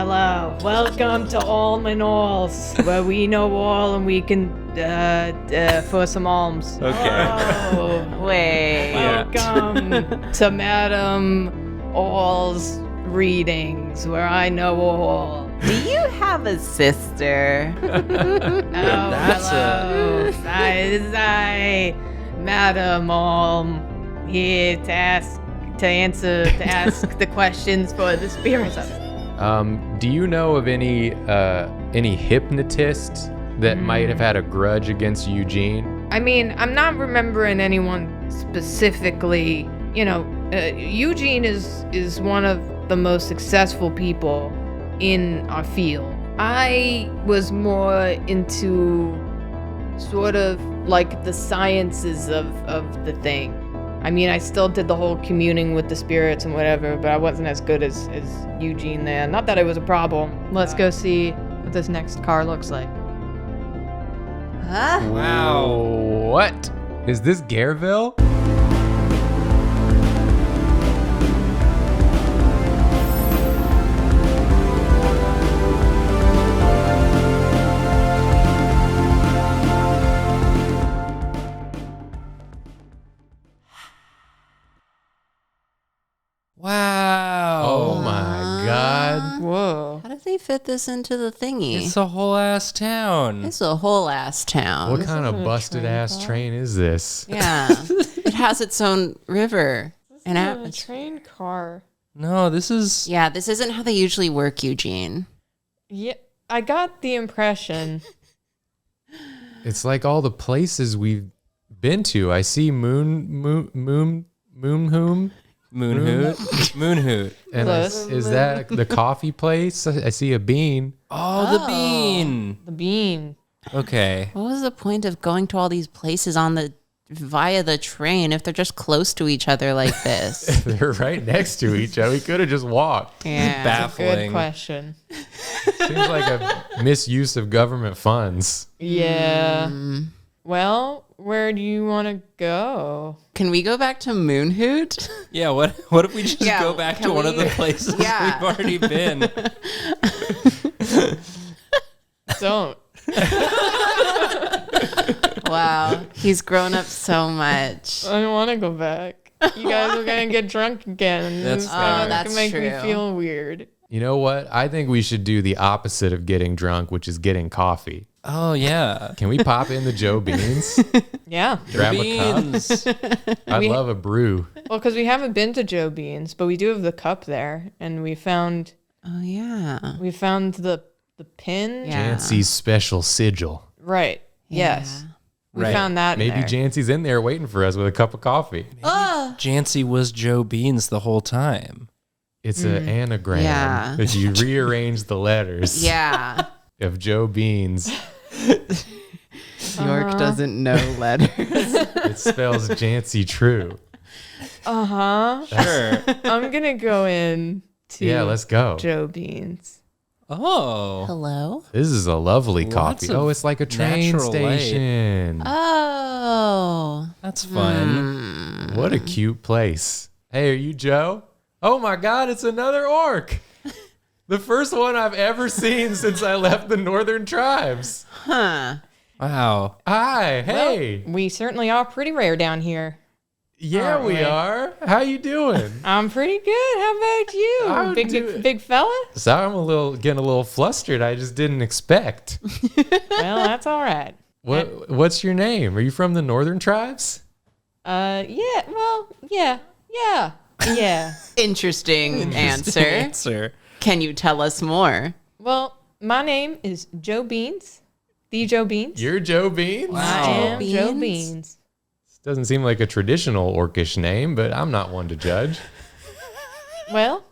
Hello. Welcome to All in Alls, where we know all and we can for some alms. Okay. Oh, Wait. welcome to Madam All's readings, where I know all. Do you have a sister? Hello. This is I, Madam here to ask the questions for the spirits. Do you know of any hypnotists that might have had a grudge against Eugene? I mean, I'm not remembering anyone specifically. You know, Eugene is one of the most successful people in our field. I was more into sort of like the sciences of the thing. I mean, I still did the whole communing with the spirits and whatever, but I wasn't as good as Eugene there. Not that it was a problem. Let's go see what this next car looks like. Huh? Wow. What? Is this Gareville? Wow. Oh my god. Whoa. How did they fit this into the thingy? It's a whole ass town. It's a whole ass town. What kind of busted ass train is this? Yeah. It has its own river and A atmosphere. train car. No, this is... Yeah, this isn't how they usually work, Eugene. Yeah, I got the impression. It's like all the places we've been to. I see Moonhoom. Moonhoot. Moonhoot. And is that the coffee place? I see a bean. Oh, the bean. The bean. Okay. What was the point of going to all these places via the train if they're just close to each other like this? They're right next to each other. We could have just walked. Yeah. Good Baffling. question. Seems like a misuse of government funds. Yeah. Well, where do you want to go? Can we go back to Moonhoot? Yeah, what if we just go back to one of the places we've already been? Don't. Wow. He's grown up so much. I don't want to go back. You guys are gonna get drunk again. That's It's fair. gonna That's make me true. feel weird. You know what? I think we should do the opposite of getting drunk, which is getting coffee. Oh, yeah. Can we pop in the Joe Beans? Yeah. Grab a cup? Beans. I'd love a brew. Well, because we haven't been to Joe Beans, but we do have the cup there, and we found Oh, yeah. the pin. Yeah. Jancey's special sigil. Right. Yes. We Right. found that. in Maybe there. Jancey's in there waiting for us with a cup of coffee. Jancey was Joe Beans the whole time. It's an anagram Yeah. that you rearrange the letters Yeah. of Joe Beans. York doesn't know letters. It spells Jancey true. Sure. I'm gonna go in to Yeah, let's go. Joe Beans. Oh. Hello? This is a lovely Lots coffee. of Oh, it's like a train natural light. station. Oh. That's fun. What a cute place. Hey, are you Joe? Oh my God, it's another orc. The first one I've ever seen since I left the Northern Tribes. Huh. Wow. Hi, hey. We certainly are pretty rare down here. Yeah, aren't we we? are. How you doing? I'm pretty good. How about you, I'm big doing- big fella? So I'm getting a little flustered. I just didn't expect. Well, that's all right. What's your name? Are you from the Northern Tribes? Yeah. Well, yeah. Interesting answer. Answer. Can you tell us more? Well, my name is Joe Beans. The Joe Beans. You're Joe Beans? I am Beans? Joe Beans. Doesn't seem like a traditional orcish name, but I'm not one to judge. Well,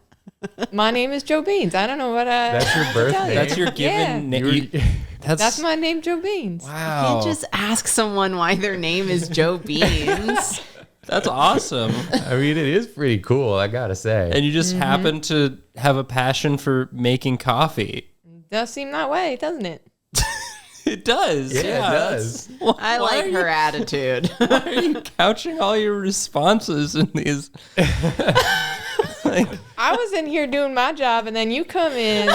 my name is Joe Beans. I don't know what That's your birth tell you. name? That's your given name. You- That's my name, Joe Beans. You Wow. can't just ask someone why their name is Joe Beans. That's awesome. I mean, it is pretty cool, I gotta say. And you just happen to have a passion for making coffee. Does seem that way, doesn't it? It does. Yeah, it that's- does. I why like are her attitude. Why are you couching all your responses in these? I was in here doing my job, and then you come in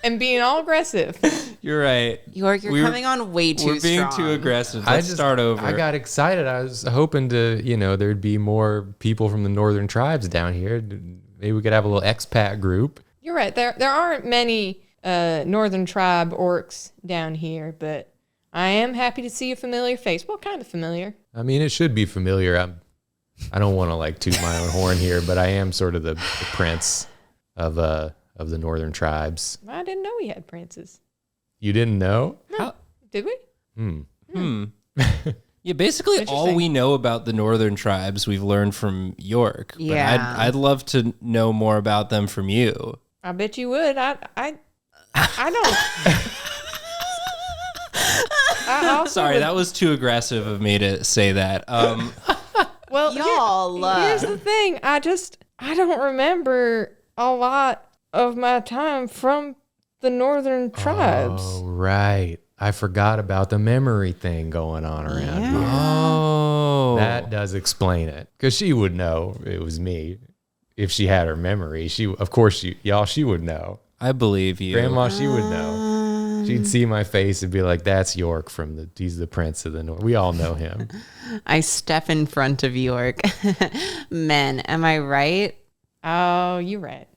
and being all aggressive. You're right. York, you're coming on way too We're being strong. too aggressive. Let's start over. I got excited. I was hoping to, there'd be more people from the northern tribes down here. Maybe we could have a little expat group. You're right. There aren't many northern tribe orcs down here, but I am happy to see a familiar face. What kind of familiar? I mean, it should be familiar. I don't want to toot my own horn here, but I am sort of the prince of the northern tribes. I didn't know we had princes. You didn't know? No. Did we? Yeah, basically all we know about the northern tribes we've learned from York. Yeah. But I'd love to know more about them from you. I bet you would. I don't. Sorry, that was too aggressive of me to say that. Well, Y'all, here's the thing. I don't remember a lot of my time from the northern tribes. Oh, right. I forgot about the memory thing going on around here. Oh. That does explain it. Because she would know it was me. If she had her memory, she would know. I believe you. Grandma, she would know. She'd see my face and be like, that's York he's the prince of the north. We all know him. I step in front of York. Men, am I right? Oh, you're right.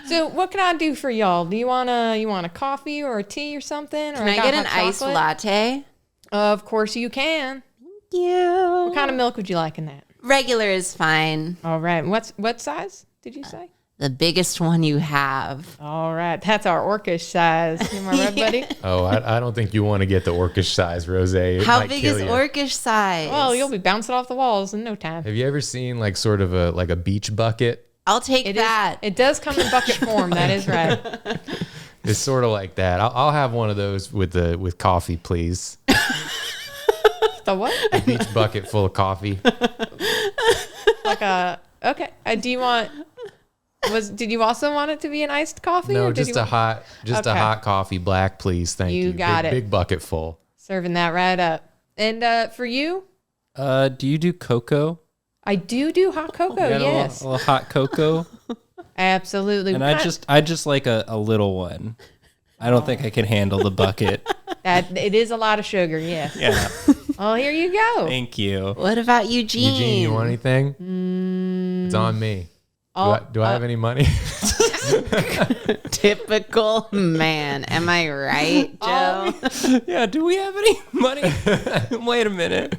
So what can I do for y'all? Do you want a coffee or a tea or something? Or Can I get an iced latte? Of course you can. Thank you. What kind of milk would you like in that? Regular is fine. All right. What size did you say? The biggest one you have. All right. That's our orcish size. Am I right, buddy? Oh, I don't think you want to get the orcish size, Rose. How big is orcish size? Well, you'll be bouncing off the walls in no time. Have you ever seen sort of a beach bucket? I'll take that. It does come in bucket form. That is right. It's sort of like that. I'll have one of those with coffee, please. The what? A beach bucket full of coffee. Okay. Do you want? Did you also want it to be an iced coffee? No, or did just you a hot coffee, black, please. Thank you. You got it. Big bucket full. Serving that right up. And for you? Do you do cocoa? I do hot cocoa. Yes. A little hot cocoa. Absolutely. And I just like a little one. I don't think I can handle the bucket. It is a lot of sugar. Yes. Yeah. Oh, here you go. Thank you. What about Eugene? Eugene, you want anything? It's on me. Do I have any money? Typical man. Am I right, Joe? Yeah, do we have any money? Wait a minute.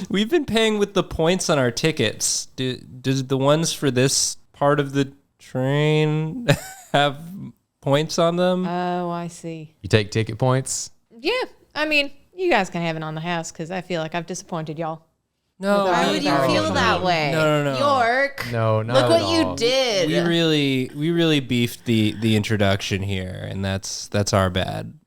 We've been paying with the points on our tickets. Does the ones for this part of the train have points on them? Oh, I see. You take ticket points? Yeah. I mean, you guys can have it on the house because I feel like I've disappointed y'all. No. Why would you feel that way? No. York. No, not Look at what all. you did. We really beefed the introduction here, and that's our bad.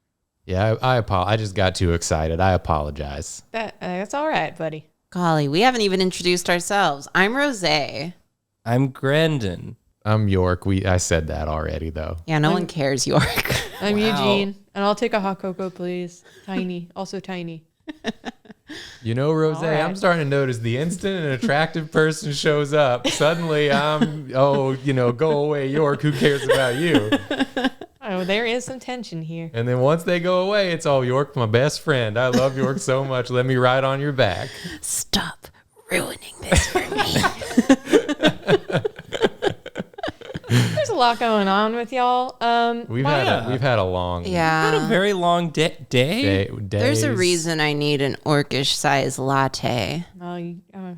Yeah, I just got too excited. I apologize. That's all right, buddy. Golly, we haven't even introduced ourselves. I'm Rose. I'm Grandin. I'm York. I said that already, though. Yeah, no one cares, York. I'm Eugene, and I'll take a hot cocoa, please. Tiny, also tiny. Rose, All right. I'm starting to notice the instant an attractive person shows up, suddenly go away, York. Who cares about you? Oh, there is some tension here. And then once they go away, it's all York, my best friend. I love York so much. Let me ride on your back. Stop ruining this for me. There's a lot going on with y'all. We've had a long Yeah. Had a very long day. day. There's a reason I need an orcish size latte.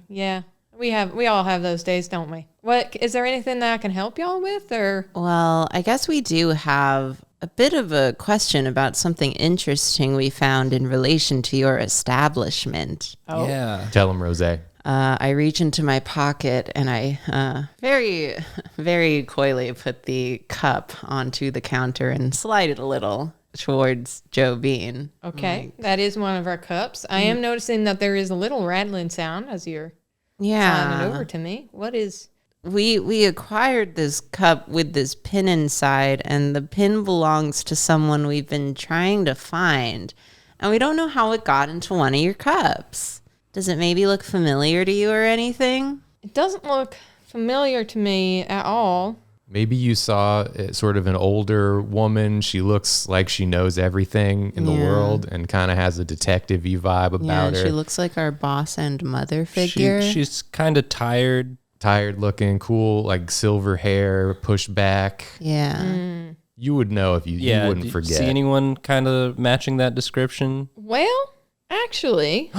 Yeah. We all have those days, don't we? What is there anything that I can help y'all with, or? Well, I guess we do have a bit of a question about something interesting we found in relation to your establishment. Oh. Yeah. Tell him, Rose. I reach into my pocket and I very, very coyly put the cup onto the counter and slide it a little towards Joe Bean. Okay, that is one of our cups. I am noticing that there is a little rattling sound as you're sliding it over to me. What is? We acquired this cup with this pin inside, and the pin belongs to someone we've been trying to find, and we don't know how it got into one of your cups. Does it maybe look familiar to you or anything? It doesn't look familiar to me at all. Maybe you saw sort of an older woman. She looks like she knows everything in the world and kind of has a detective-y vibe about her. She looks like our boss and mother figure. She's kind of tired. Tired looking, cool, like silver hair, pushed back. Yeah. You would know if you wouldn't forget. See anyone kind of matching that description? Well, actually,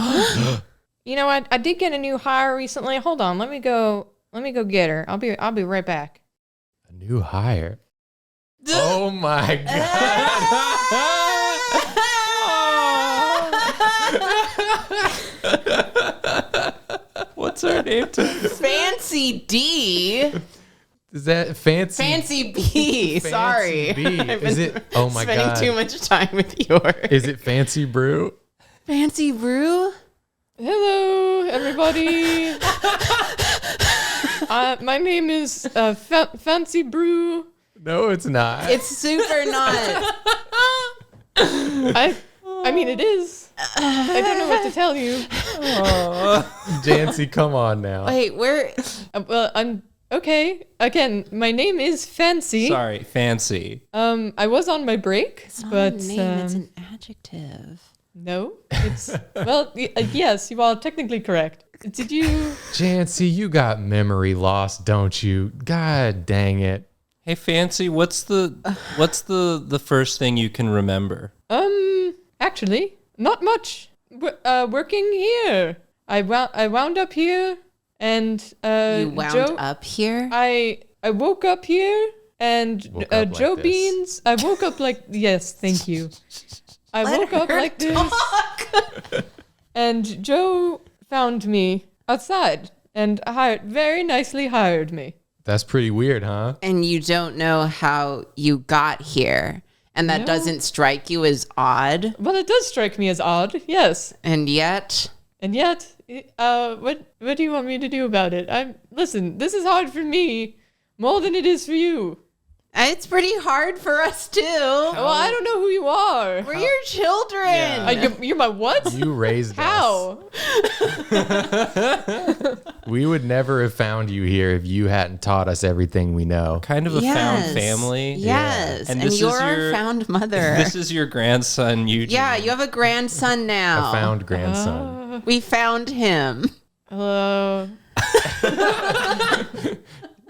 you know, I did get a new hire recently. Hold on, let me go get her. I'll be right back. A new hire. Oh my god. What's her name? Fancy D. Is that fancy? Fancy B. Sorry. B. Is it? Oh my god. Spending too much time with yours. Is it Fancy Brew? Fancy Brew? Hello, everybody. My name is Fancy Brew. No, it's not. It's super not. I mean, it is. I don't know what to tell you. Jancey, come on now. Wait, where? Well, I'm okay. Again, my name is Fancy. Sorry, Fancy. I was on my break, It's not but a name, it's an adjective. no, it's well, yes, you are technically correct. Did you? Jancey, you got memory loss, don't you? God dang it. Hey, Fancy, what's the first thing you can remember? Actually, not much. Working here. I wound up here, and You wound Joe, up here? I woke up here, and Woke up like Joe this. Beans. I woke up like yes, thank you. I woke up like this, and Joe found me outside and very nicely hired me. That's pretty weird, huh? And you don't know how you got here. And that No. doesn't strike you as odd. Well, it does strike me as odd, yes. And yet, And yet, what do you want me to do about it? Listen, this is hard for me more than it is for you. it's pretty hard for us too. Well, I don't know who you are. We're your children. Yeah. You're my what? You raised us. How? We would never have found you here if you hadn't taught us everything we know. Kind of a found family. Yes. And And, this you're is our your- found mother. This is your grandson, Eugene. Yeah, you have a grandson now. A found grandson. We found him. Hello.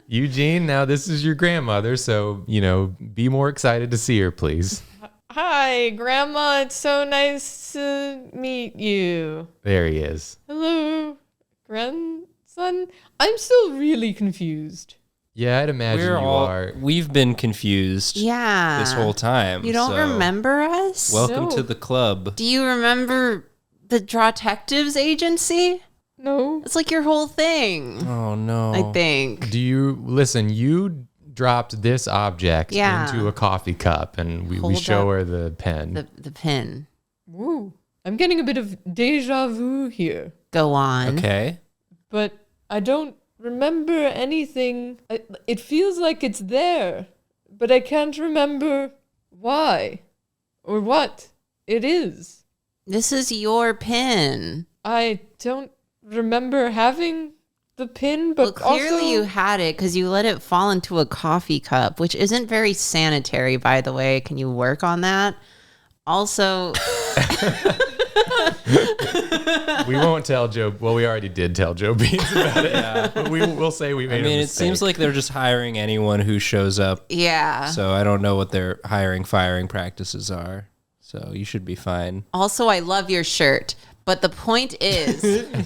Eugene, now this is your grandmother, so, be more excited to see her, please. Hi, Grandma. It's so nice to meet you. There he is. Hello, grandson. I'm still really confused. Yeah, I'd imagine are. We've been confused Yeah. this whole time. You don't so remember us? Welcome No. to the club. Do you remember the Drawtectives agency? No. It's like your whole thing, Oh, no. I think. Do you listen? You dropped this object Yeah. into a coffee cup, and we Hold show up her the pen. The pin. Woo. I'm getting a bit of deja vu here, Go on. Okay. but I don't remember anything. It feels like it's there, but I can't remember why or what it is. This is your pin. I don't remember having the pin, but Well, clearly also you had it because you let it fall into a coffee cup, which isn't very sanitary, by the way. Can you work on that? Also, We won't tell Joe. Well, we already did tell Joe Beans about it. Yeah. But we'll say we made I mean, a it mistake. seems like they're just hiring anyone who shows up. yeah. So I don't know what their firing practices are. So you should be fine. Also, I love your shirt. But the point is,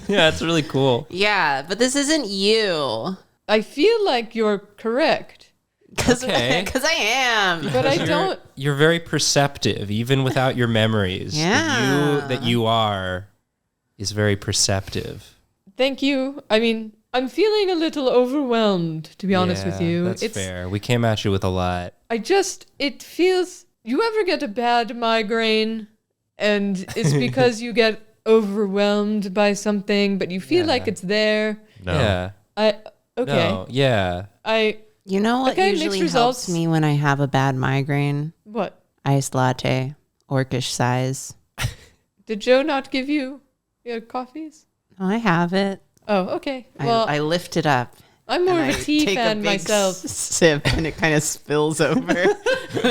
Yeah, it's really cool. yeah, but this isn't you. I feel like you're correct, Because Okay. I am. but I don't. You're very perceptive, even without your memories. Yeah. That you are is very perceptive. Thank you. I mean, I'm feeling a little overwhelmed, to be honest with Yeah, you. That's fair. We came at you with a lot. It feels. You ever get a bad migraine, and it's because you get overwhelmed by something, but you feel like it's there. no. Yeah. Okay. No. Yeah. You know what Okay, mixed usually results. helps me when I have a bad migraine? What? Iced latte, orcish size. Did Joe not give you your coffees? Oh, I have it. Oh, okay. Well, I lift it up. I'm more of and a I tea take fan big myself. Sip, and it kind of spills over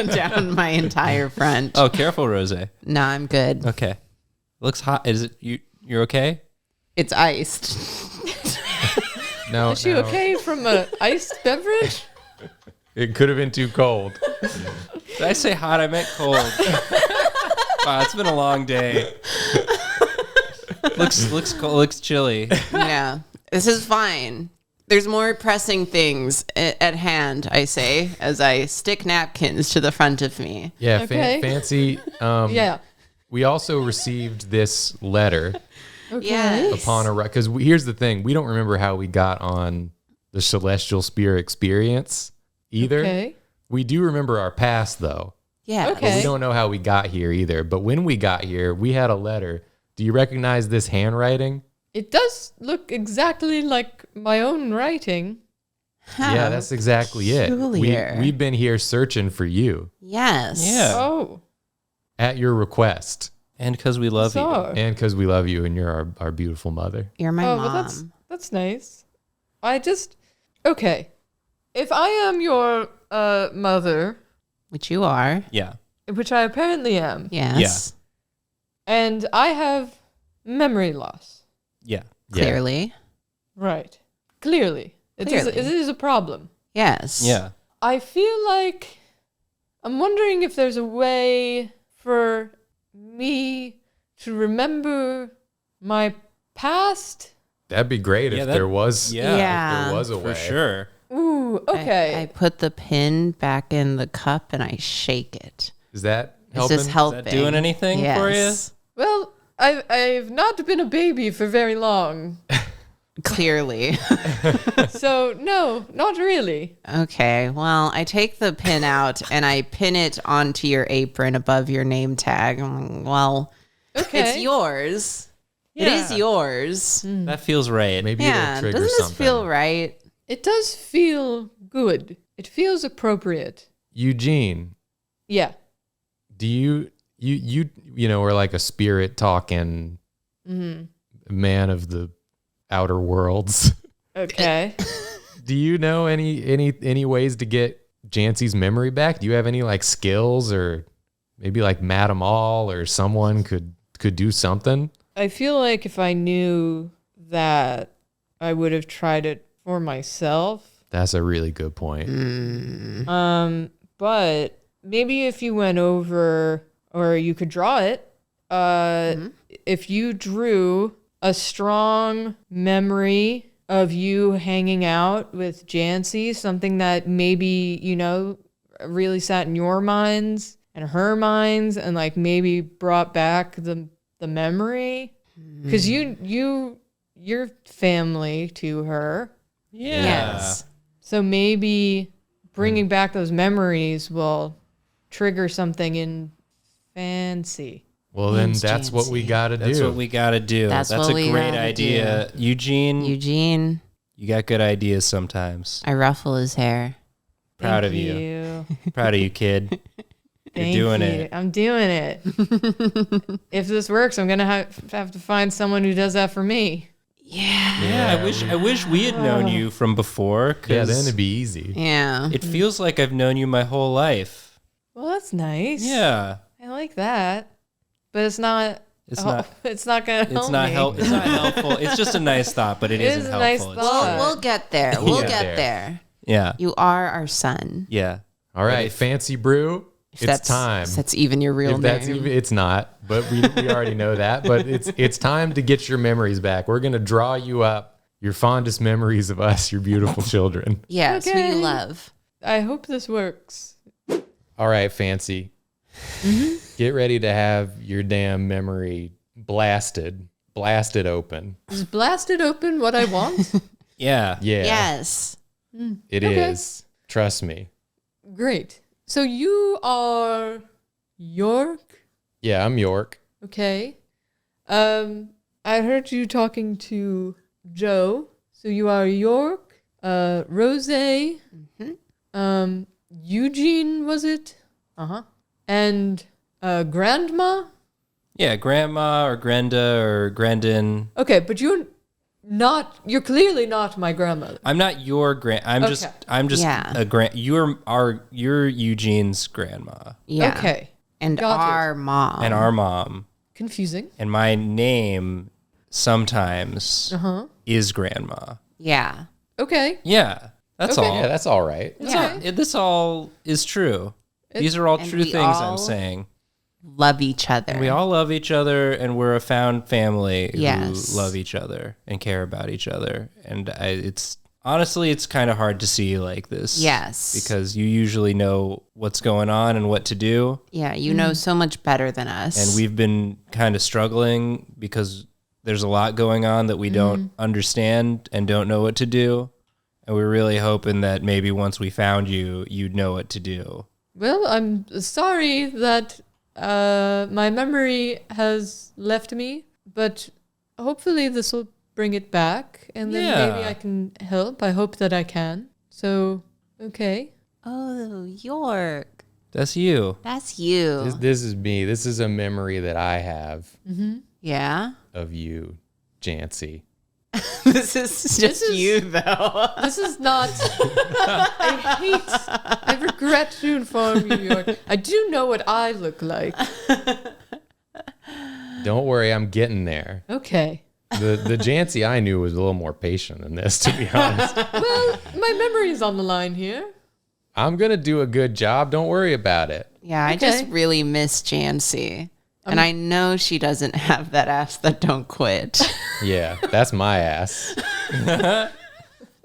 down my entire front. Oh, careful, Rose. No, I'm good. Okay. Looks hot. Is it you're okay? It's iced. No, Is she okay from an iced beverage? It could have been too cold. Did I say hot? I meant cold. Wow, it's been a long day. Looks cold, looks chilly. Yeah, this is fine. There's more pressing things at hand, I say, as I stick napkins to the front of me. Yeah, Okay. Fancy. Yeah. We also received this letter Okay. Yes. upon a because here's the thing: we don't remember how we got on the Celestial Spear experience either. Okay. We do remember our past though. Yeah. Okay. We don't know how we got here either. But when we got here, we had a letter. Do you recognize this handwriting? It does look exactly like my own writing. Yeah, that's exactly it. peculiar. We've been here searching for you Yes. Yeah. Oh. at your request. And because we love you. So. And because we love you and you're our beautiful mother. You're my Oh, mom. well, that's nice. Okay. If I am your mother, Which you are. Yeah. which I apparently am, Yes. and I have memory loss, Yeah. Clearly. right? Clearly. It Clearly. is a problem. Yes. Yeah. I feel like I'm wondering if there's a way for me to remember my past. That'd be great Yeah, if that- there was Yeah. Yeah. if there was a For way. sure. Ooh, okay. I put the pin back in the cup and I shake it. Is that Is helping? this helping? Is that doing anything for you? Yes. Well, I've not been a baby for very long. Clearly. So, no, not really. Okay. Well, I take the pin out and I pin it onto your apron above your name tag. I'm like, well, Okay. it's yours. It Yeah. is yours. That feels right. Maybe Yeah. it'll trigger Doesn't this something. feel right? It does feel good. It feels appropriate. Eugene, Yeah. do you are like a spirit talking man of the outer worlds. Okay. Do you know any ways to get Jancey's memory back? Do you have any like skills or maybe like Madame All or someone could do something? I feel like if I knew that, I would have tried it for myself. That's a really good point. But maybe if you went over, or you could draw it, if you drew a strong memory of you hanging out with Jancey, something that maybe, really sat in your minds and her minds and like maybe brought back the memory. Because you're family to her. Yeah. Yes. So maybe bringing back those memories will trigger something in Fancy. Well, then Name's that's what we Jancey. got to do. That's what we got to do. That's That's what a we great gotta idea. Eugene, Eugene, you got good ideas sometimes. I ruffle his hair. Proud Thank of you. Proud of you, kid. Thank You're doing you. it. I'm doing it. If this works, I'm gonna have to find someone who does that for me. Yeah, I wish we had known you from before. Yeah, 'cause then it'd be easy. Yeah. it feels like I've known you my whole life. Well, that's nice. Yeah. I like that, but it's not. It's not. It's not gonna help It's not me. It's not helpful. It's just a nice thought, but it It isn't is a helpful. nice It's- thought. We'll get there. We'll Yeah. get there. Yeah. You are our son. Yeah. All right, Fancy Brew, If it's that's, time. if that's even your real If that's name. even, it's not, but we already know that. But it's time to get your memories back. We're gonna draw you up your fondest memories of us, your beautiful children. Yes, who Okay. you love. I hope this works. All right, Fancy, get ready to have your damn memory blasted open. Is blasted open what I want? Yeah. Yeah, Yes. it Okay. is. Trust me. Great. So you are York? Yeah, I'm York. Okay. I heard you talking to Joe. So you are York, Rose, Eugene, was it? Uh-huh. And Grandma? Yeah. Grandma or Grenda or Grandin. Okay, but You're clearly not my grandmother. I'm not your I'm just Yeah. you're Eugene's grandma Yeah. Okay. And Got it. our mom. and our mom. Confusing. And my name sometimes is grandma. Yeah. Okay. Yeah. That's Okay. all. Yeah, that's all right. This all is true. These are all And true we things all I'm saying. Love each other. We all love each other, and we're a found family Yes. who love each other and care about each other. And it's honestly, it's kind of hard to see like this. Yes. Because you usually know what's going on and what to do. Yeah, you know so much better than us. And we've been kind of struggling because there's a lot going on that we don't understand and don't know what to do. And we're really hoping that maybe once we found you, you'd know what to do. Well, I'm sorry that my memory has left me, but hopefully this will bring it back, and then maybe I can help. I hope that I can. So, okay. Oh, York. That's you. That's you. This is me. This is a memory that I have Yeah. of you, Jancey. This is just you, though. This is not. I regret to inform you, York. I do know what I look like. Don't worry, I'm getting there. Okay. The Jancey I knew was a little more patient than this, to be honest. Well, my memory is on the line here. I'm going to do a good job. Don't worry about it. Yeah, I Okay. just really miss Jancey. And I know she doesn't have that ass that don't quit. Yeah, that's my ass.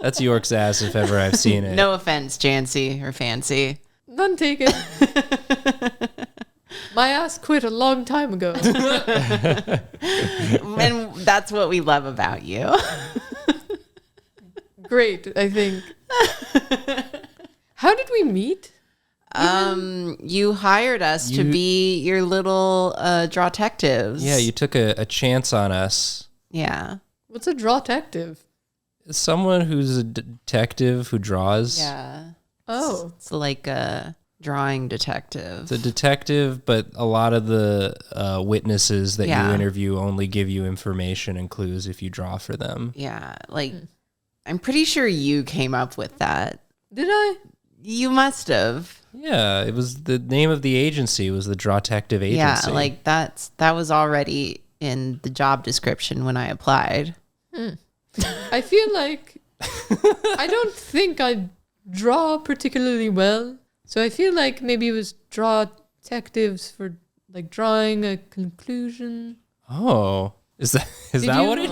That's York's ass if ever I've seen it. No offense, Jancey or Fancy. None taken. My ass quit a long time ago. And that's what we love about you. Great, I think. How did we meet? You hired us to be your little Drawtectives. Yeah, you took a chance on us. Yeah. What's a drawtective? Someone who's a detective who draws. Yeah. Oh. It's like a drawing detective. It's a detective, but a lot of the witnesses that you interview only give you information and clues if you draw for them. Yeah. Like, I'm pretty sure you came up with that. Did I? You must have. Yeah, it was the name of the agency was the Drawtective Agency. Yeah, like that was already in the job description when I applied. I feel like I don't think I draw particularly well. So I feel like maybe it was drawtectives for like drawing a conclusion. Oh, is that Did what it is?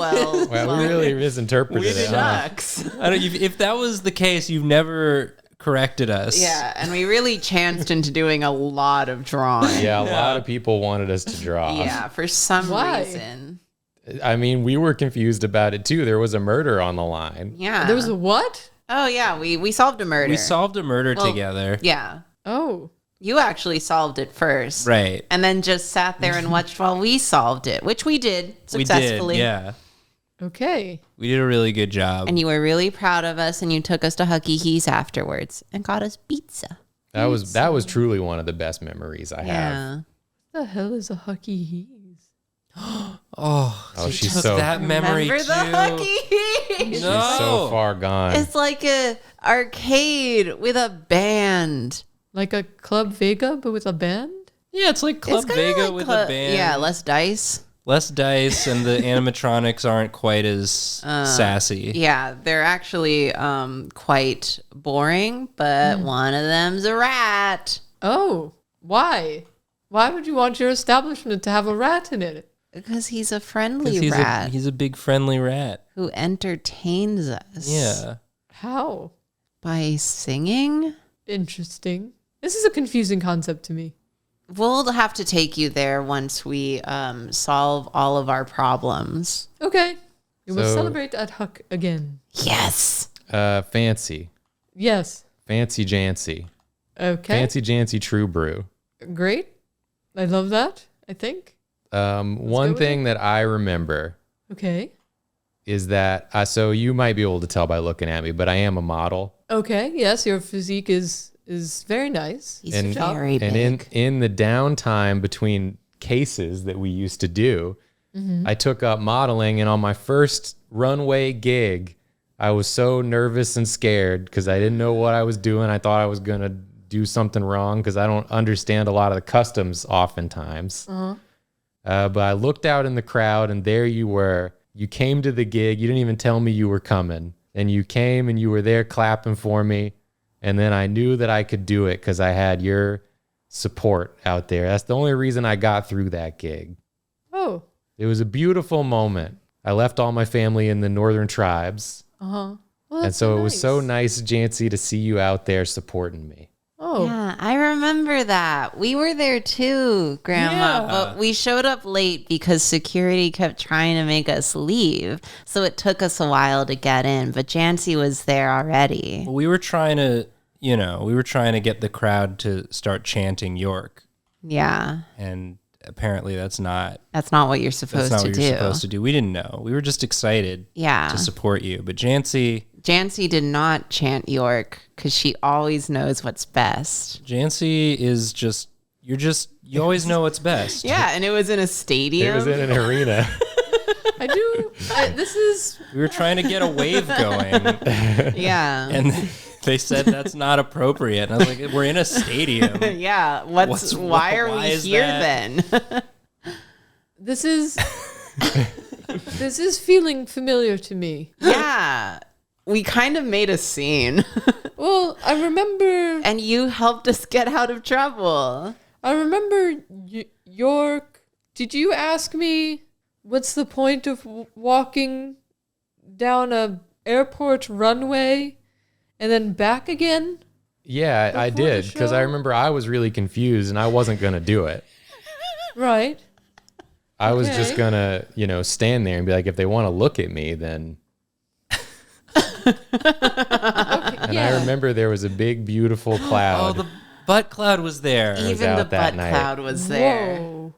Well, we really misinterpreted it. Huh? Shucks. I don't, if that was the case, you've never corrected us. Yeah, and we really chanced into doing a lot of drawing. Yeah, a lot of people wanted us to draw. Yeah, for some Why? reason. I mean, we were confused about it too. There was a murder on the line. Yeah. There was a what? Oh yeah, we solved a murder. We solved a murder together. Yeah. Oh. You actually solved it first. Right. And then just sat there and watched while we solved it, which we did successfully. We did, yeah. Okay. We did a really good job. And you were really proud of us, and you took us to Hucky He's afterwards and got us pizza. That was truly one of the best memories I have. Yeah. What the hell is a Hucky He's? oh, she's took so that memory Remember the too. Hucky He's? No. She's so far gone. It's like a arcade with a band. Like a Club Vega, but with a band? Yeah, it's like Club It's kinda Vega like with Club- a band. Yeah, less dice. Less dice, and the animatronics aren't quite as sassy. Yeah, they're actually quite boring, but one of them's a rat. Oh. Why? Why would you want your establishment to have a rat in it? Because he's a friendly 'Cause rat he's a big friendly rat. who entertains us. Yeah. How? By singing? Interesting. This is a confusing concept to me. We'll have to take you there once we solve all of our problems. Okay. We will So- celebrate at Huck again. Yes. Fancy. Yes. Fancy Jancey. Okay. Fancy Jancey True Brew. Great. I love that, I think. One with thing that I remember Okay. is that, so you might be able to tell by looking at me, but I am a model. Okay. Yes, your physique is very nice. He's And- very big. And in the downtime between cases that we used to do, I took up modeling, and on my first runway gig, I was so nervous and scared because I didn't know what I was doing. I thought I was going to do something wrong because I don't understand a lot of the customs oftentimes. But I looked out in the crowd, and there you were. You came to the gig. You didn't even tell me you were coming. And you came, and you were there clapping for me. And then I knew that I could do it because I had your support out there. That's the only reason I got through that gig. Oh. It was a beautiful moment. I left all my family in the northern tribes. Well, And so it was so nice, Jancey, to see you out there supporting me. Oh. Yeah, I remember that. We were there too, Grandma, but we showed up late because security kept trying to make us leave. So it took us a while to get in, but Jancey was there already. We were trying to, get the crowd to start chanting York. Yeah. And apparently that's not what you're supposed That's not to what do. you're supposed to do. We didn't know. We were just excited to support you. But Jancey did not chant York because she always knows what's best. Jancey is just, you always know what's best. Yeah, and it was in a stadium. It was in an arena. We were trying to get a wave going. Yeah. And they said that's not appropriate. And I was like, we're in a stadium. Yeah. Why are we here then? This is feeling familiar to me. Yeah. We kind of made a scene. Well, I remember. And you helped us get out of trouble. I remember York. Did you ask me what's the point of walking down a airport runway and then back again? Yeah, I Before the did, because I show? remember I was really confused and I wasn't going to do it. Right. I was just going to, stand there and be like, if they want to look at me, then... And I remember there was a big, beautiful cloud. Oh, the butt cloud was there. Even the out that butt night. cloud was there. Whoa.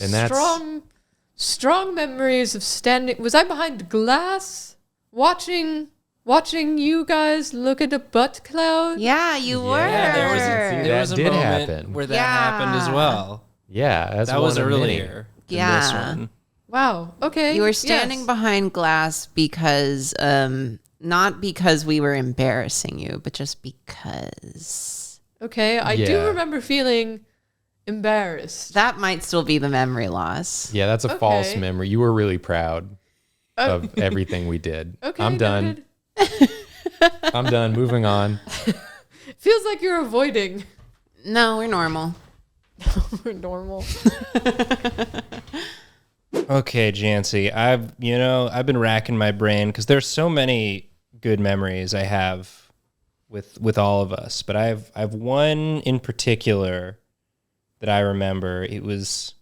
And that's... Strong memories of standing. Was I behind glass watching you guys look at a butt cloud? Yeah, you were. Yeah, there was That a did moment happen. where that happened as well. Yeah, That was earlier than this one. Wow. Okay. You were standing behind glass because, not because we were embarrassing you, but just because. Okay. I do remember feeling embarrassed. That might still be the memory loss. Yeah, that's a false memory. You were really proud of everything we did. Okay. I'm done. I'm done. Moving on. Feels like you're avoiding. No, we're normal. We're normal. Okay, Jancey, I've been racking my brain because there's so many good memories I have with all of us, but I've one in particular that I remember. It was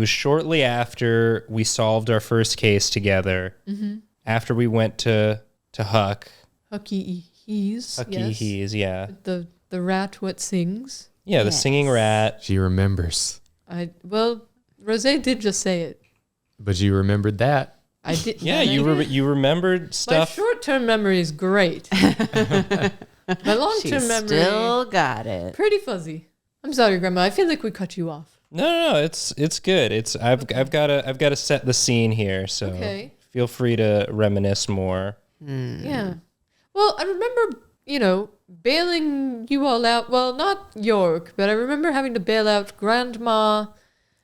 shortly after we solved our first case together. Mm-hmm. After we went to Huck. Hucky Hees. Hees, yeah. The rat what sings. Yeah, the singing rat. She remembers. Rosé did just say it. But you remembered that. I did. Yeah, you remembered stuff. My short-term memory is great. My long-term memory Still got it. pretty fuzzy. I'm sorry, Grandma. I feel like we cut you off. No, it's good. I've got to set the scene here, so feel free to reminisce more. Yeah. Well, I remember, bailing you all out. Well, not York, but I remember having to bail out Grandma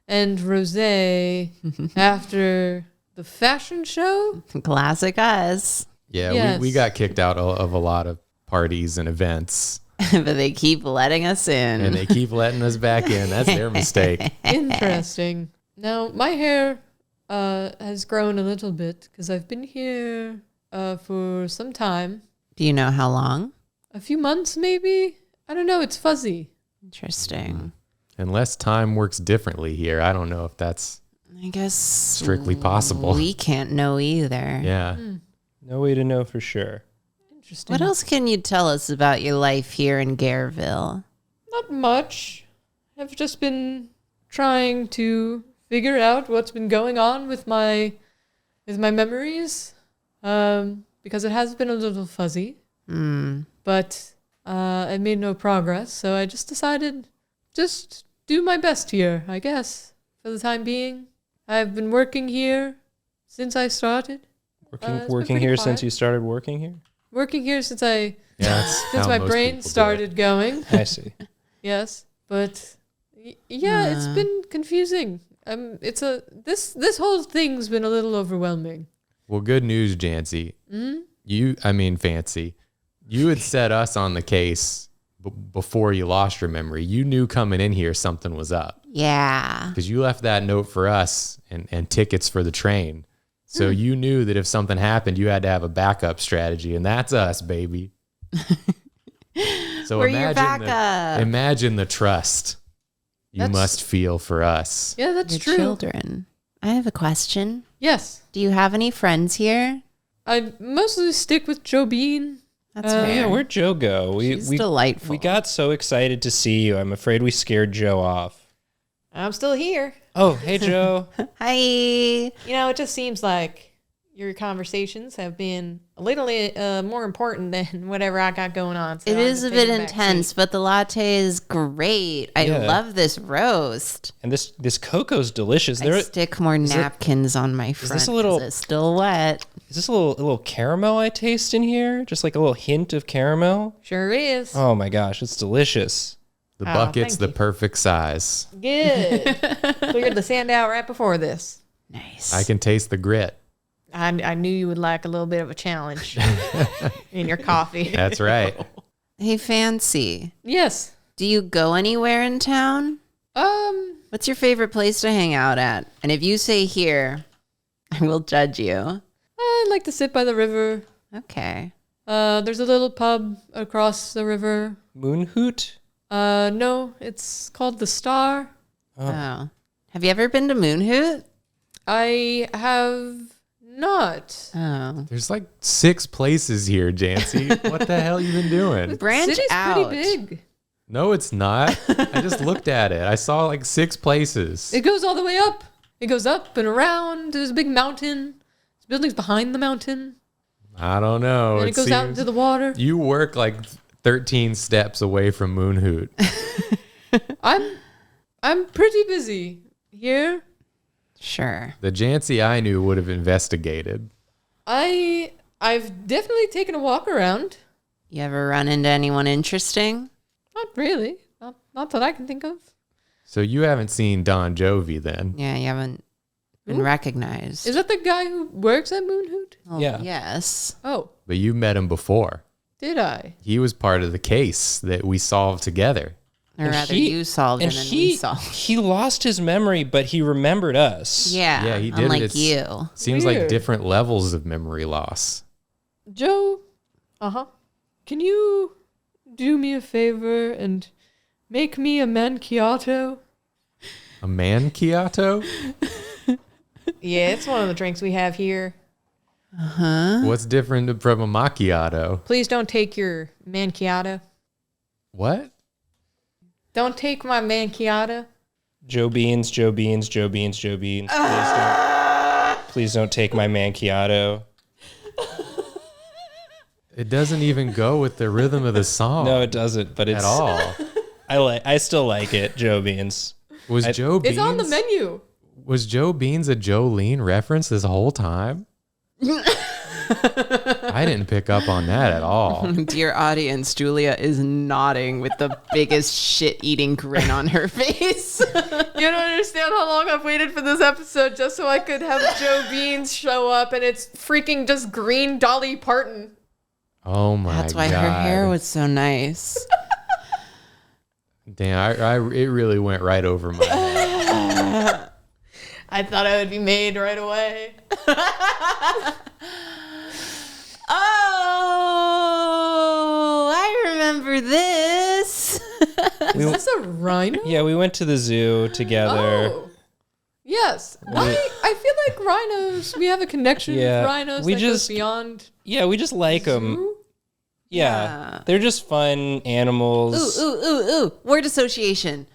and Rosé after the fashion show. Classic us. Yeah, Yes. we got kicked out of a lot of parties and events. But they keep letting us in. And they keep letting us back in. That's their mistake. Interesting. Now, my hair has grown a little bit because I've been here for some time. Do you know how long? A few months, maybe? I don't know. It's fuzzy. Interesting. Unless time works differently here. I don't know if that's I guess strictly possible. we can't know either. Yeah. No way to know for sure. Interesting. What else can you tell us about your life here in Gareville? Not much. I've just been trying to figure out what's been going on with my memories, because it has been a little fuzzy. But I made no progress, so I just decided just do my best here, I guess, for the time being. I've been working here since I started. Working here since you started working here? Working here since Since my brain started going. I see. Yes, but it's been confusing. This whole thing's been a little overwhelming. Well, good news, Jancey. Fancy. You had set us on the case before you lost your memory. You knew coming in here something was up. Yeah. Because you left that note for us and tickets for the train. So you knew that if something happened, you had to have a backup strategy, and that's us, baby. So We're your backup. Imagine the trust you must feel for us. Yeah, that's Your true. children. I have a question. Yes. Do you have any friends here? I mostly stick with Joe Bean. That's fair. Yeah, where'd Joe go? She's delightful. We got so excited to see you. I'm afraid we scared Joe off. I'm still here. Oh, hey, Joe. Hi. You know, it just seems like your conversations have been a little more important than whatever I got going on. So It I'm is just a bit taking back intense, seat. but the latte is great. I Yeah. love this roast. And this cocoa's delicious. I stick more napkins on my front. this a little- 'cause it's still wet. Is this a little caramel I taste in here? Just like a little hint of caramel? Sure is. Oh my gosh, it's delicious. The Oh, bucket's thank the you. perfect size. Good. Cleared the sand out right before this. Nice. I can taste the grit. I knew you would like a little bit of a challenge in your coffee. That's right. Hey, Fancy. Yes. Do you go anywhere in town? What's your favorite place to hang out at? And if you say here, I will judge you. I like to sit by the river. Okay. There's a little pub across the river. Moon Hoot? No, it's called the Star. Oh. Have you ever been to Moon Hoot? I have not. Oh. There's like 6 places here, Jancey. What the hell you been doing? Branch City's out. pretty big. No, it's not. I just looked at it. I saw like 6 places. It goes all the way up. It goes up and around. There's a big mountain. There's buildings behind the mountain. I don't know. And it goes out seems- into the water. You work like 13 steps away from Moon Hoot. I'm pretty busy here. Sure. The Jancey I knew would have investigated. I've definitely taken a walk around. You ever run into anyone interesting? Not really. Not that I can think of. So you haven't seen Don Jovi then? Yeah, you haven't been recognized. Is that the guy who works at Moon Hoot? Oh, Yeah. Yes. Oh, But you met him before. did I? He was part of the case that we solved together. Or And rather, he- you solved And it and we he solved. he lost his memory, but he remembered us. Yeah. Yeah, he did. Unlike It's- you. Seems like Weird. different levels of memory loss. Joe? Can you do me a favor and make me a macchiato? A man-chiato? Yeah, it's one of the drinks we have here. What's different from a macchiato? Please don't take your macchiato. What? Don't take my macchiato. Joe Beans, Joe Beans, Joe Beans, Joe Beans. Please don't take my Manchiato. It doesn't even go with the rhythm of the song. No, it doesn't. But it's at all. I still like it. Joe Beans. Was Joe Beans? It's on the menu. Was Joe Beans a Jolene reference this whole time? I didn't pick up on that at all. Dear audience, Julia is nodding with the biggest shit-eating grin on her face. You don't understand how long I've waited for this episode just so I could have Joe Beans show up and it's freaking just green Dolly Parton. Oh my god. That's why her hair was so nice. Damn, it really went right over my head. I thought I would be made right away. Oh, I remember this. Is this a rhino? Yeah, we went to the zoo together. Oh. Yes. I feel like rhinos, we have a connection Yeah, with rhinos we that just- goes beyond Yeah, we just like them. zoo. Yeah, they're just fun animals. Ooh. Word association.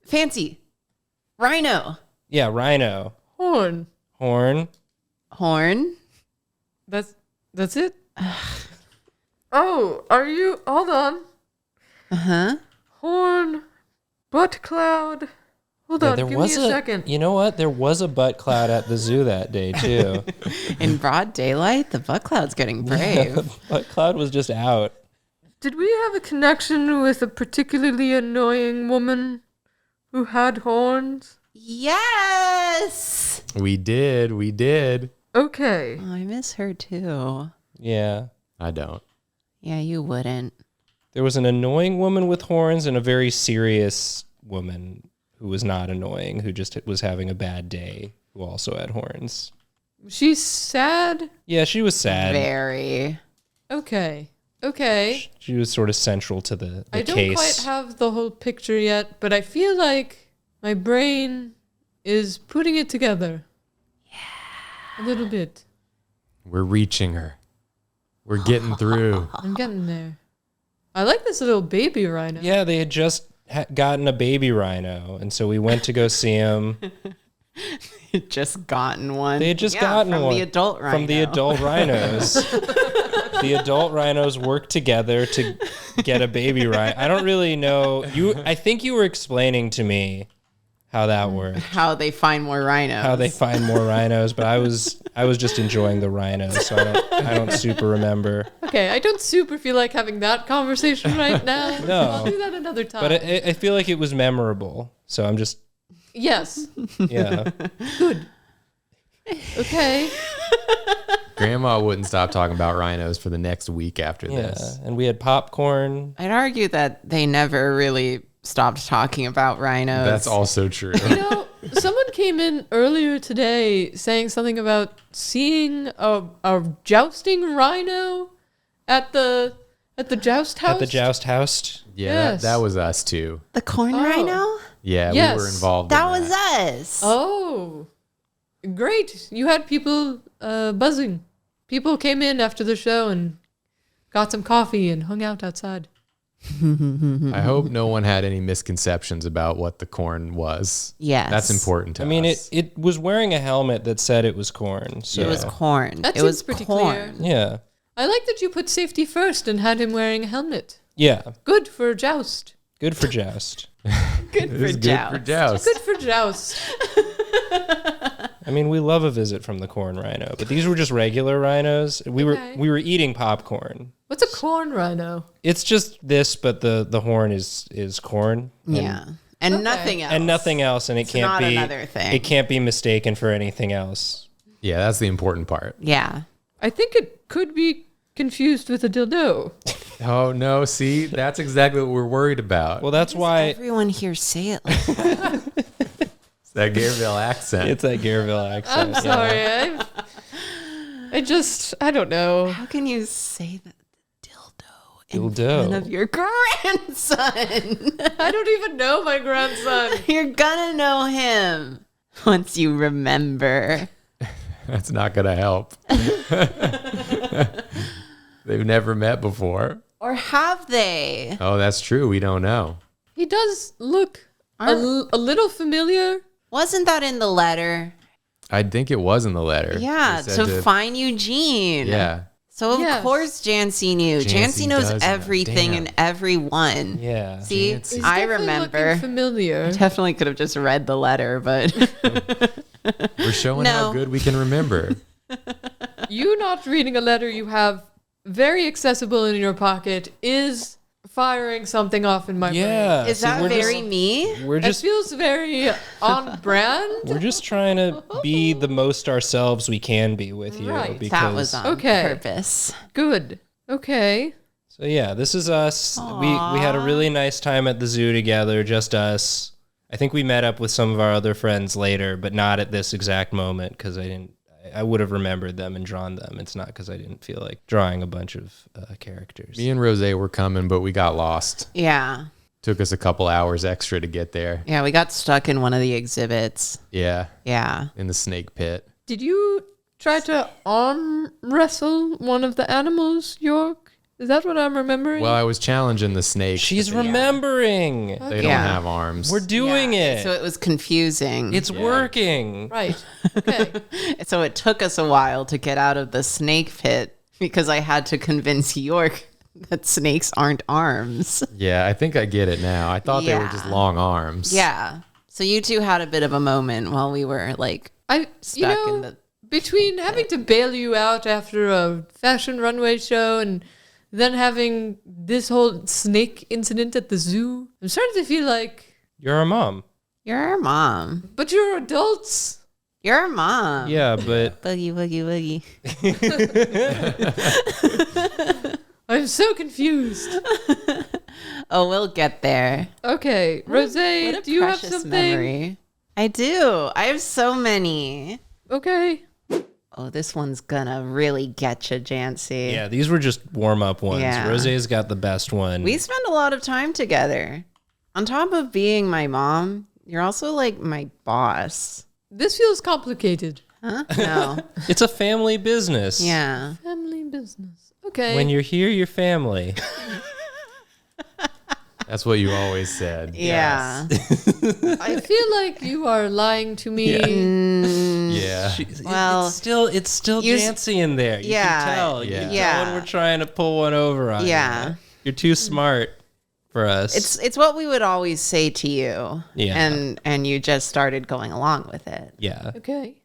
Fancy. Rhino. Yeah, rhino, Horn. horn. Horn. That's it? Oh, are you? Hold on. Uh-huh. Horn. Butt cloud. Hold on, give me a second. You know what? There was a butt cloud at the zoo that day too. In broad daylight, the butt cloud's getting brave. The butt cloud was just out. Did we have a connection with a particularly annoying woman who had horns? Yes! We did. Okay. Oh, I miss her too. Yeah. I don't. Yeah, you wouldn't. There was an annoying woman with horns and a very serious woman who was not annoying, who just was having a bad day, who also had horns. She's sad? Yeah, she was sad. Very. Okay. She was sort of central to the I don't case. quite have the whole picture yet, but I feel like my brain is putting it together. Yeah. A little bit. We're reaching her. We're getting through. I'm getting there. I like this little baby rhino. Yeah, they had just gotten a baby rhino, and so we went to go see him. Just gotten one. They had just gotten from one. the adult rhino. From the adult rhinos. The adult rhinos work together to get a baby rhino. I don't really know. I think you were explaining to me how that works. How they find more rhinos. How they find more rhinos, but I was just enjoying the rhinos, so I don't super remember. Okay, I don't super feel like having that conversation right now. No. I'll do that another time. But I feel like it was memorable, so I'm just yes. yeah. Good. Okay. Grandma wouldn't stop talking about rhinos for the next week after this. And we had popcorn. I'd argue that they never really stopped talking about rhinos. That's also true. You know, someone came in earlier today saying something about seeing a jousting rhino at the joust house. At the joust house. Yeah, Yes. that was us too. The corn Oh. rhino? Yeah, Yes. we were involved That in was that. us. Oh, great. You had people buzzing. People came in after the show and got some coffee and hung out outside. I hope no one had any misconceptions about what the corn was. Yes. That's important to I mean, us. it was wearing a helmet that said it was corn. So It was corn. That it was seems pretty corn. clear. yeah. I like that you put safety first and had him wearing a helmet. Yeah. Good for joust. Good for joust. Good It for was joust. good for joust. Good for joust. I mean, we love a visit from the corn rhino, but these were just regular rhinos. We Okay. were eating popcorn. What's a corn rhino? It's just this, but the horn is corn. Yeah. And Okay. nothing else. And nothing else, and it can't not be another thing. It can't be mistaken for anything else. Yeah, that's the important part. Yeah. I think it could be confused with a dildo. Oh, no. See, that's exactly what we're worried about. Well, that's why Everyone here say it like that. It's that Gareville accent. it's that Gareville accent. I'm sorry. I don't know. How can you say that dildo in Dildo. front of your grandson? I don't even know my grandson. You're gonna know him once you remember. That's not going to help. They've never met before. Or have they? Oh, that's true. We don't know. He does look a little familiar. Wasn't that in the letter? I think it was in the letter. Yeah, They said to find Eugene. Yeah. So of Yes. course Jancey knew. Jancey Jancey knows does know. everything Damn. and everyone. Yeah. See, Jancey. He's I definitely remember. looking familiar. Definitely could have just read the letter, but We're showing how No. good we can remember. You not reading a letter you have very accessible in your pocket is firing something off in my Yeah. is See, that we're very just, me? we're brain. It just feels very on brand. we're just trying to be the most ourselves we can be with you. Right. Because, That was on Okay. purpose. Good. Okay. So yeah, this is us. We had a really nice time at the zoo together, just us. I think we met up with some of our other friends later, but not at this exact moment because I would have remembered them and drawn them. It's not because I didn't feel like drawing a bunch of characters. Me and Rose were coming, but we got lost. Yeah. Took us a couple hours extra to get there. Yeah, we got stuck in one of the exhibits. Yeah, Yeah. in the snake pit. Did you try to arm wrestle one of the animals, York? Is that what I'm remembering? Well, I was challenging the snakes. She's but remembering. they don't Yeah. have arms. We're doing Yeah, it. So it was confusing. It's working. Right. Okay. So it took us a while to get out of the snake pit because I had to convince York that snakes aren't arms. Yeah, I think I get it now. I thought they were Yeah. just long arms. Yeah. So you two had a bit of a moment while we were like stuck in the... Between having to bail you out after a fashion runway show and then having this whole snake incident at the zoo, I'm starting to feel like... You're our mom. You're our mom. But you're adults. You're our mom. Yeah, but... Boogie, woogie, woogie. I'm so confused. Oh, we'll get there. Okay, Rosé, do you have something? Memory. I do. I have so many. Okay. Oh, this one's gonna really get you, Jancey. Yeah, these were just warm-up ones. Yeah. Rosé's got the best one. We spend a lot of time together. On top of being my mom, you're also like my boss. This feels complicated. Huh? No. It's a family business. Yeah. Family business. Okay. When you're here, you're family. That's what you always said. Yeah. I feel like you are lying to me. Yeah. Well, it's still Jancey in there. You yeah, can tell. You can yeah. tell when we're trying to pull one over on Yeah. you. You're too smart for us. It's what we would always say to you. Yeah. And you just started going along with it. Yeah. Okay.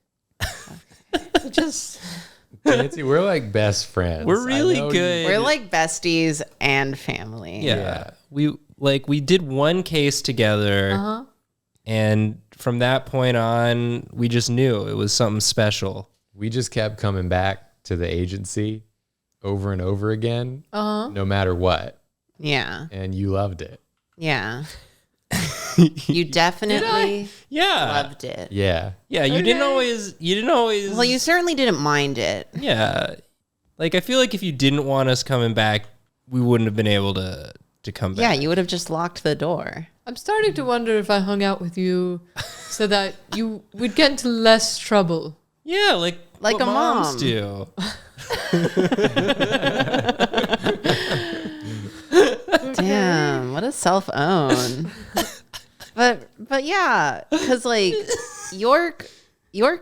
Just Nancy, we're like best friends. We're really I know good. We're like besties and family. Yeah. We did one case together, and from that point on, we just knew it was something special. We just kept coming back to the agency over and over again, no matter what. Yeah. And you loved it. Yeah. You definitely Yeah. loved it. Yeah. Yeah, you didn't always Well, you certainly didn't mind it. Yeah. Like I feel like if you didn't want us coming back, we wouldn't have been able to come back. Yeah, you would have just locked the door. I'm starting to wonder if I hung out with you so that you would get into less trouble. Yeah, like Like what a moms mom. do. Damn, what a self-own. But yeah, because like York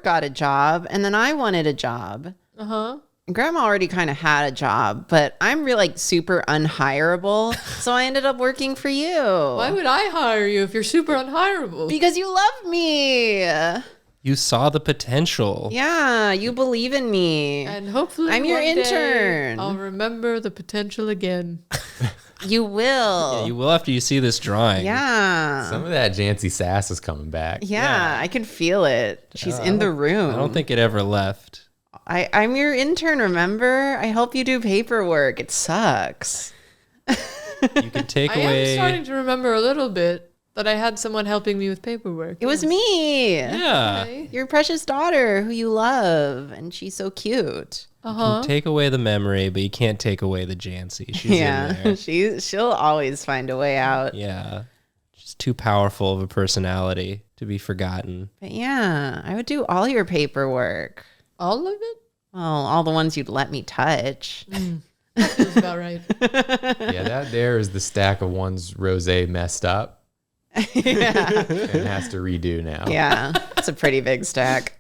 got a job and then I wanted a job. Grandma already kind of had a job, but I'm really like super unhireable. So I ended up working for you. Why would I hire you if you're super unhireable? Because you love me. You saw the potential. Yeah, you believe in me. And hopefully I'm your one day intern. I'll remember the potential again. You will. Yeah, you will after you see this drawing. Yeah. Some of that Jancey sass is coming back. Yeah, I can feel it. She's in the room. I don't think it ever left. I'm your intern, remember? I help you do paperwork. It sucks. You can take I away. am starting to remember a little bit that I had someone helping me with paperwork. It was me. Yeah. Okay. Your precious daughter who you love, and she's so cute. You can take away the memory, but you can't take away the Jancey. She's in there. She'll always find a way out. Yeah. She's too powerful of a personality to be forgotten. But yeah, I would do all your paperwork. All of it? Well, all the ones you'd let me touch. That feels about right. Yeah, that there is the stack of ones Rosé messed up Yeah. and has to redo now. Yeah. It's a pretty big stack.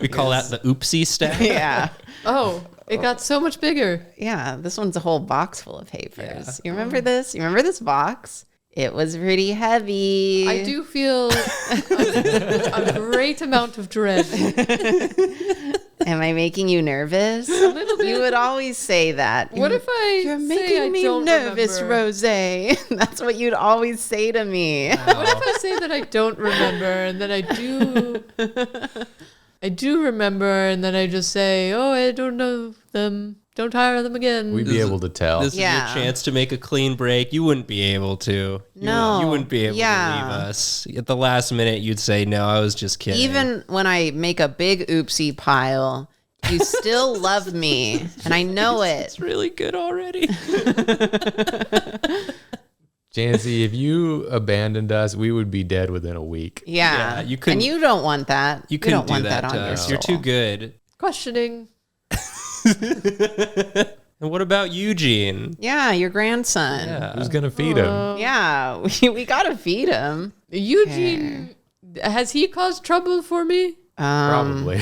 We call that the oopsie stack. Yeah. Oh, it got so much bigger. Yeah. This one's a whole box full of papers. You remember this? You remember this box? It was pretty heavy. I do feel a great amount of dread. Am I making you nervous? A little bit. You would always say that. What if I You're say making I me don't nervous, remember? Rosé. That's what you'd always say to me. What if I say that I don't remember and then I do remember and then I just say, oh, I don't know them. Don't hire them again. We'd be able to tell. This is your chance to make a clean break. You wouldn't be able to. You wouldn't be able to leave us. At the last minute, you'd say, no, I was just kidding. Even when I make a big oopsie pile, you still love me. And I know it. It's really good already. Jancey, if you abandoned us, we would be dead within a week. Yeah. you couldn't- And you don't want that. You couldn't don't want do that on to your us. You're soul. too good. Questioning. And what about Eugene? Yeah, your grandson. Who's going to feed him? Yeah, we gotta feed him. Eugene, has he caused trouble for me? Probably.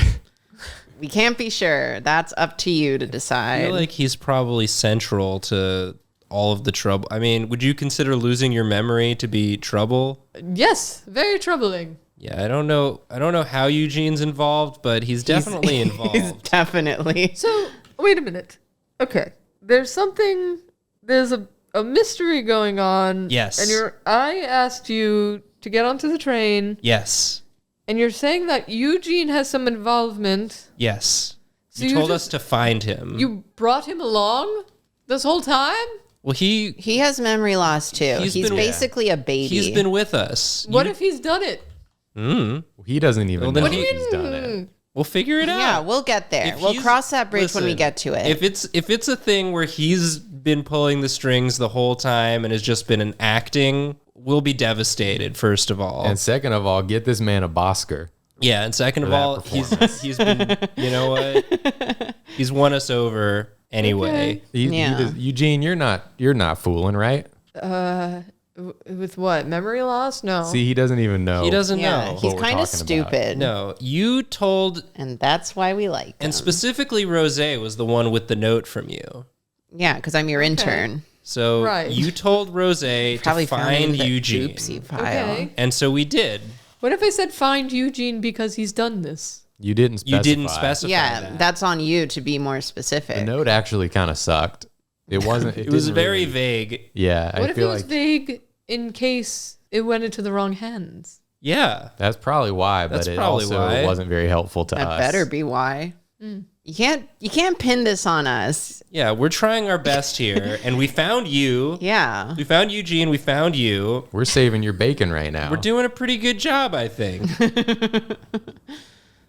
We can't be sure. That's up to you to I decide. feel like he's probably central to all of the trouble. I mean, would you consider losing your memory to be trouble? Yes, very troubling. Yeah, I don't know how Eugene's involved, but he's definitely involved. He's definitely. So, wait a minute. Okay. There's a mystery going on. Yes. And I asked you to get onto the train. Yes. And you're saying that Eugene has some involvement. Yes. So you told us to find him. You brought him along this whole time? Well, he has memory loss too. He's basically a baby. He's been with us. What if he's done it? He doesn't even know What do you he's done it. mean? We'll figure it out. Yeah, we'll get there. We'll cross that bridge when we get to it. If it's a thing where he's been pulling the strings the whole time and has just been an acting, we'll be devastated, first of all. And second of all, get this man a Bosker. Yeah, and second of all, he's been, you know what? He's won us over anyway. Okay. Eugene, you're not fooling, right? With what? Memory loss? No. See, he doesn't even know. He doesn't know. He's kind of stupid. No, you told... And that's why we like him. And specifically, Rosé was the one with the note from you. Yeah, because I'm your intern. So you told Rosé to find Eugene. Oopsie file. Okay. And so we did. What if I said find Eugene because he's done this? You didn't specify. Yeah, that's on you to be more specific. The note actually kind of sucked. It wasn't. It was very vague. Yeah. What if it was vague in case it went into the wrong hands? Yeah. That's probably why, but it also wasn't very helpful to us. That better be why. You can't pin this on us. Yeah, we're trying our best here, and we found you. Yeah. We found Eugene, we found you. We're saving your bacon right now. We're doing a pretty good job, I think.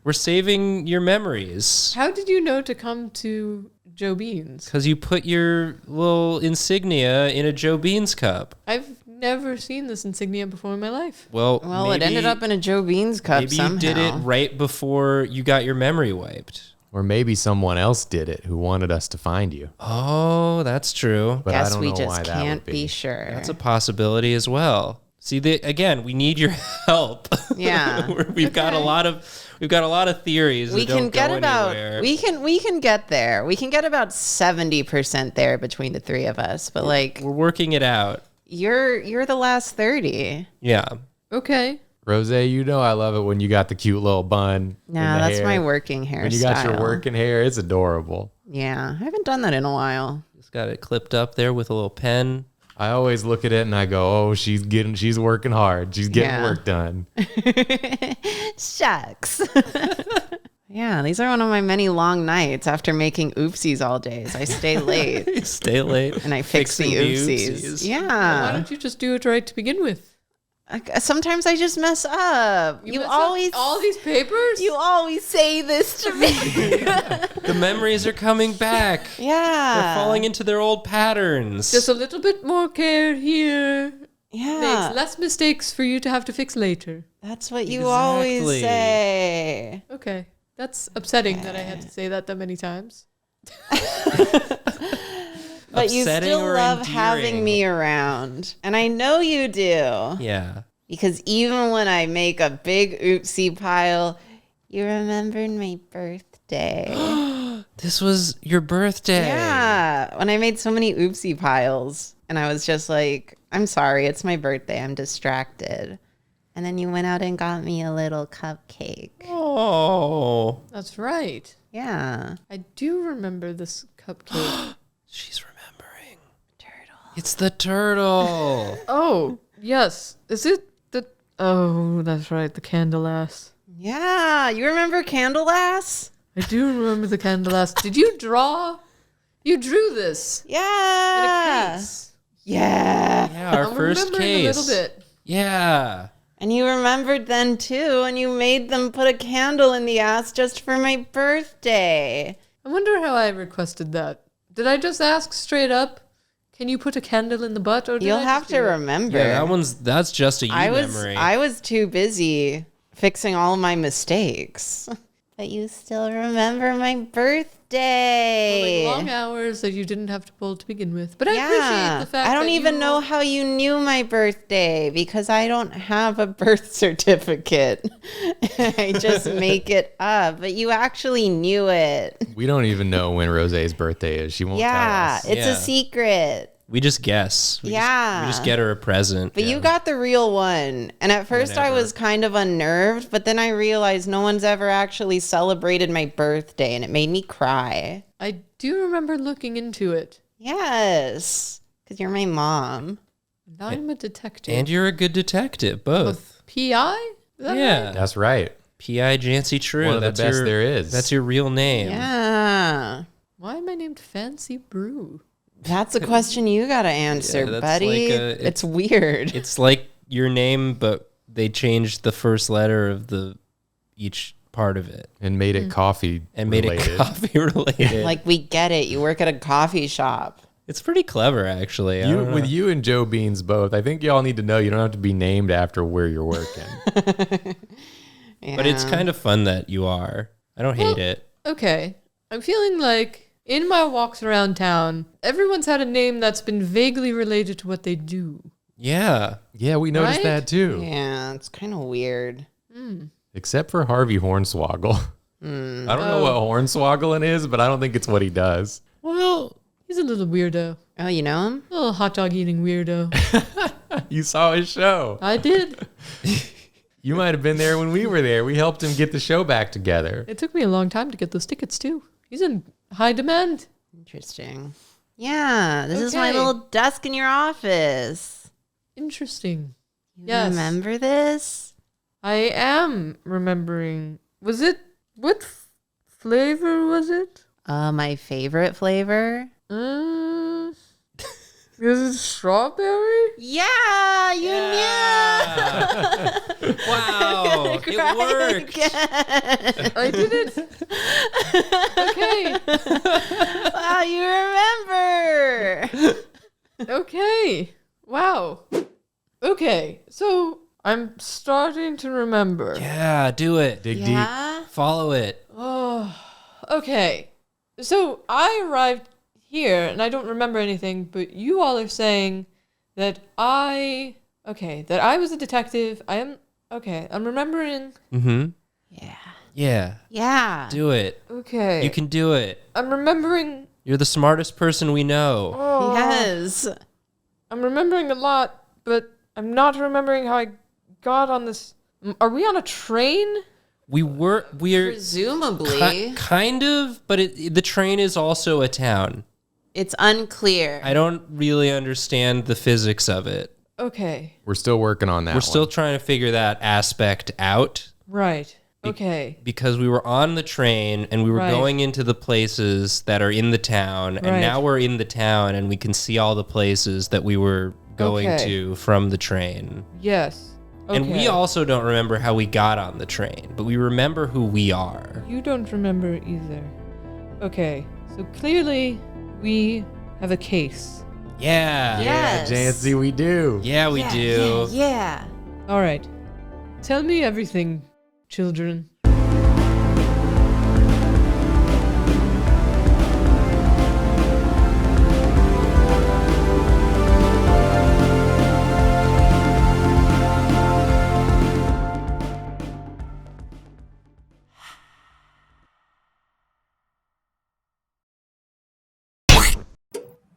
We're saving your memories. How did you know to come to Joe Beans? Because you put your little insignia in a Joe Beans cup. I've never seen this insignia before in my life. Well, it ended up in a Joe Beans cup somehow. Maybe you did it right before you got your memory wiped. Or maybe someone else did it who wanted us to find you. Oh, that's true. But guess I don't we know just why that can't would be sure. That's a possibility as well. See, again, we need your help. Yeah. We've got a lot of theories. We can get we can get there. We can get about 70% there between the three of us. But we're working it out. You're the last 30. Yeah. Okay. Rosé, you know I love it when you got the cute little bun. No, that's my working hairstyle. When you got your working hair, it's adorable. Yeah, I haven't done that in a while. Just got it clipped up there with a little pen. I always look at it and I go, oh, she's working hard. She's getting work done. Shucks. Yeah, these are one of my many long nights after making oopsies all day. So I stay late. Stay late. And I fix the oopsies. Yeah. Why don't you just do it right to begin with? Sometimes I just mess up. You always all these papers? You always say this to me. The memories are coming back. Yeah. They're falling into their old patterns. Just a little bit more care here. Yeah. Makes less mistakes for you to have to fix later. That's what you always say. Okay. That's upsetting that I had to say that many times. But you still love having me around. And I know you do. Yeah. Because even when I make a big oopsie pile, you remembered my birthday. This was your birthday. Yeah. When I made so many oopsie piles. And I was just like, I'm sorry, it's my birthday. I'm distracted. And then you went out and got me a little cupcake. Oh. That's right. Yeah. I do remember this cupcake. She's remembering. Turtle. It's the turtle. Oh, yes. Is it the... Oh, that's right. The candle ass. Yeah. You remember candle ass? I do remember the candle ass. Did you draw? You drew this. Yeah. In a case. Yeah. Yeah, our first case. A little bit. Yeah. And you remembered then too, and you made them put a candle in the ass just for my birthday. I wonder how I requested that. Did I just ask straight up, can you put a candle in the butt? Or You'll have to remember. Yeah, that's just a memory. I was too busy fixing all my mistakes. But you still remember my birthday. Long hours that you didn't have to pull to begin with. But I appreciate the fact I don't even know how you knew my birthday because I don't have a birth certificate. I just make it up. But you actually knew it. We don't even know when Rosé's birthday is. She won't tell us. It's a secret. We just guess. We just get her a present. But you got the real one. And at first I was kind of unnerved, but then I realized no one's ever actually celebrated my birthday, and it made me cry. I do remember looking into it. Yes, because you're my mom. And I'm a detective. And you're a good detective, both. PI? Is that right? That's right. P.I. Jancey True. One of the best there is. That's your real name. Yeah. Why am I named Fancy Brew? That's a question you got to answer, that's buddy. like it's weird. It's like your name, but they changed the first letter of each part of it. And made it coffee And made related. it coffee related. Like, we get it. You work at a coffee shop. It's pretty clever, actually. I don't know. With you and Joe Beans both, I think y'all need to know you don't have to be named after where you're working. Yeah. But it's kind of fun that you are. I don't hate it. Okay. I'm feeling like in my walks around town, everyone's had a name that's been vaguely related to what they do. Yeah. Yeah, we noticed Right? that too. Yeah, it's kind of weird. Except for Harvey Hornswoggle. I don't know what hornswoggling is, but I don't think it's what he does. Well, he's a little weirdo. Oh, you know him? A little hot dog eating weirdo. You saw his show. I did. You might have been there when we were there. We helped him get the show back together. It took me a long time to get those tickets, too. He's in high demand. Interesting. Yeah, this is my Okay. little desk in your office. Interesting. You Yes. remember this? I am remembering. Was it. What flavor was it? My favorite flavor? Is it strawberry? Yeah, you knew. Wow. It worked. I did it. Okay. Wow, you remember. Okay. Wow. Okay. So I'm starting to remember. Yeah, do it. Dig deep. Yeah? Follow it. Oh. Okay. So I arrived here and I don't remember anything, but you all are saying that I was a detective. I'm remembering. Mm-hmm. Yeah. Yeah. Yeah. Do it. Okay. You can do it. I'm remembering. You're the smartest person we know. Oh, Yes. I'm remembering a lot, but I'm not remembering how I got on this. Are we on a train? We're Presumably. kind of, but the train is also a town. It's unclear. I don't really understand the physics of it. Okay. We're still working on that. We're still trying to figure that aspect out. Right. Okay. Because we were on the train and we were Right. going into the places that are in the town, and Right. now we're in the town and we can see all the places that we were going Okay. to from the train. Yes. Okay. And we also don't remember how we got on the train, but we remember who we are. You don't remember either. Okay. So clearly, we have a case. Yeah. Yes. Jancey, we do. Yeah, we do. Yeah. All right. Tell me everything, children.